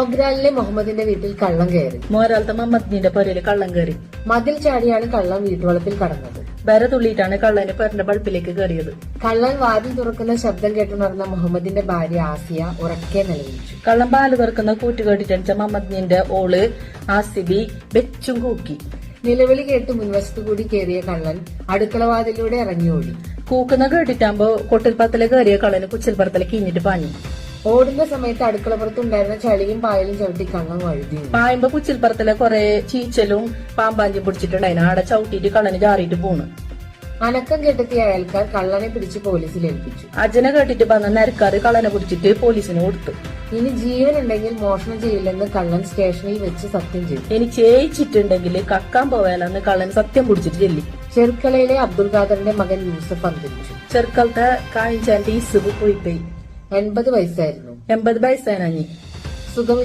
മോഗ്രാലിലെ മുഹമ്മദിന്റെ വീട്ടിൽ കള്ളം കയറി. മോരാലത്തെ മുഹമ്മദിന്റെ പൊരയില് കള്ളം കയറി. മതിൽ ചാടിയാണ് കള്ളൻ വീട്ടുവളപ്പിൽ കടന്നത്. ബര തുള്ളിയിട്ടാണ് കള്ളന് പെരന്റെ ബൾപ്പിലേക്ക് കയറിയത്. കള്ളൻ വാതിൽ തുറക്കുന്ന ശബ്ദം കേട്ടുണർന്ന മുഹമ്മദിന്റെ ഭാര്യ ആസിയ ഉറക്കെ നിലവിളിച്ചു. കള്ളൻ പാല് തുറക്കുന്ന കൂറ്റ് കേട്ടിട്ടണിച്ച മുഹമ്മദിന്റെ ഓള് ആസിബി വെച്ചും കൂക്കി. നിലവിളി കേട്ട് മുൻവശത്തു കൂടി കയറിയ കള്ളൻ അടുക്കളവാതിലൂടെ ഇറങ്ങിയോടി. കൂക്കുന്ന കേട്ടിട്ടാകുമ്പോ കൊട്ടിൽപ്പറത്തില് കയറിയ കള്ളന് കുച്ചിൽപ്പറത്തില് കിഞ്ഞിട്ട് പാഞ്ഞു. ഓടുന്ന സമയത്ത് അടുക്കളപ്പുറത്തുണ്ടായിരുന്ന ചളിയും പായലും ചവിട്ടി കള്ളൻ വഴുതി. പായുമ്പോ കുച്ചിൽപ്പറത്തിലെ കുറെ ചീച്ചലും പാമ്പാഞ്ചും പിടിച്ചിട്ടുണ്ടായിരുന്നു. ആടെ ചവിട്ടിട്ട് കള്ളന് ചാറിയിട്ട് പോണ്. അനക്കം കെട്ടെത്തിയ അയൽക്കാർ കള്ളനെ പിടിച്ച് പോലീസിൽ ഏൽപ്പിച്ചു. അജനെ കേട്ടിട്ട് വന്ന നരക്കാര് കള്ളനെ പിടിച്ചിട്ട് പോലീസിന് കൊടുത്തു. ഇനി ജീവനുണ്ടെങ്കിൽ മോഷണം ചെയ്യില്ലെന്ന് കള്ളൻ സ്റ്റേഷനിൽ വെച്ച് സത്യം ചെയ്തു. ഇനി ചേച്ചിട്ടുണ്ടെങ്കിൽ കക്കാൻ പോവാലെന്ന് കള്ളൻ സത്യം പിടിച്ചിട്ട് ചെല്ലി. ചെർക്കളയിലെ അബ്ദുൽ ഖാദറിന്റെ മകൻ യൂസഫ് അന്തരിച്ചു. ചെറുക്കാലത്തെ കായിച്ചാന്റെ ഇസുബ് പോയി 80 വയസ്സായിരുന്നു. 80 വയസ്സായി. സുഖമില്ല